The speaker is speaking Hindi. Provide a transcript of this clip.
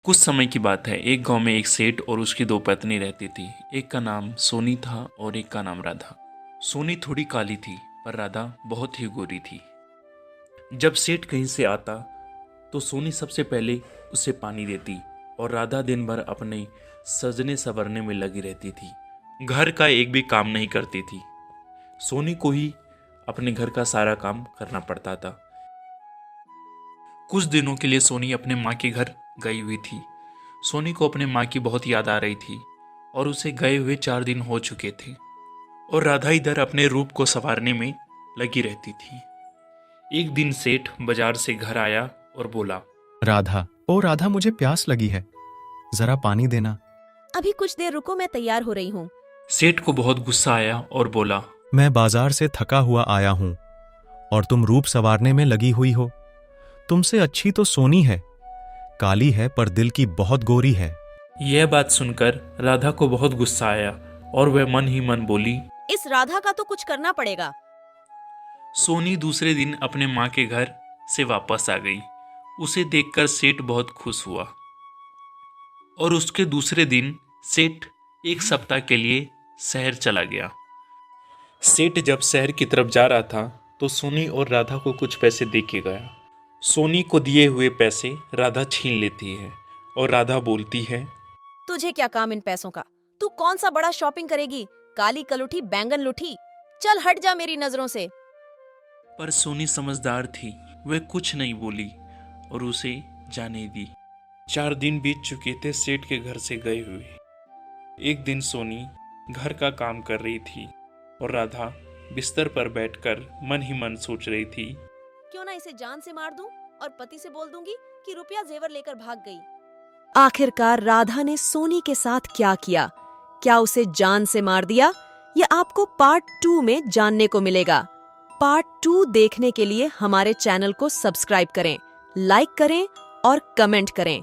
कुछ समय की बात है। एक गांव में एक सेठ और उसकी दो पत्नी रहती थी। एक का नाम सोनी था और एक का नाम राधा। सोनी थोड़ी काली थी पर राधा बहुत ही गोरी थी। जब सेठ कहीं से आता तो सोनी सबसे पहले उसे पानी देती और राधा दिन भर अपने सजने संवरने में लगी रहती थी। घर का एक भी काम नहीं करती थी। सोनी को ही अपने घर का सारा काम करना पड़ता था। कुछ दिनों के लिए सोनी अपने माँ के घर गई हुई थी। सोनी को अपने माँ की बहुत याद आ रही थी और उसे गए हुए 4 दिन हो चुके थे और राधा इधर अपने रूप को संवारने में लगी रहती थी। एक दिन सेठ बाजार से घर आया और बोला, राधा, ओ राधा, मुझे प्यास लगी है, जरा पानी देना। अभी कुछ देर रुको, मैं तैयार हो रही हूँ। सेठ को बहुत गुस्सा आया और बोला, मैं बाजार से थका हुआ आया हूं और तुम रूप संवारने में लगी हुई हो। तुमसे अच्छी तो सोनी है, काली है पर दिल की बहुत गोरी है। यह बात सुनकर राधा को बहुत गुस्सा आया और वह मन ही मन बोली, इस राधा का तो कुछ करना पड़ेगा। सोनी दूसरे दिन अपने माँ के घर से वापस आ गई। उसे देखकर सेठ बहुत खुश हुआ और उसके दूसरे दिन सेठ एक सप्ताह के लिए शहर चला गया। सेठ जब शहर की तरफ जा रहा था तो सोनी और राधा को कुछ पैसे दे के गया। सोनी को दिए हुए पैसे राधा छीन लेती है और राधा बोलती है, तुझे क्या काम इन पैसों का? तू कौन सा बड़ा शॉपिंग करेगी? काली कलुठी बैंगन लुठी, चल हट जा मेरी नजरों से। पर सोनी समझदार थी। वह कुछ नहीं बोली और उसे जाने दी। 4 दिन बीत चुके थे सेठ के घर से गए हुए। एक दिन सोनी घर का काम कर रही थी और राधा बिस्तर पर बैठकर मन ही मन सोच रही थी, क्यों ना इसे जान से मार दूं और पति से बोल दूंगी कि रुपया जेवर लेकर भाग गई। आखिरकार राधा ने सोनी के साथ क्या किया? क्या उसे जान से मार दिया? यह आपको पार्ट 2 में जानने को मिलेगा। पार्ट 2 देखने के लिए हमारे चैनल को सब्सक्राइब करें, लाइक करें और कमेंट करें।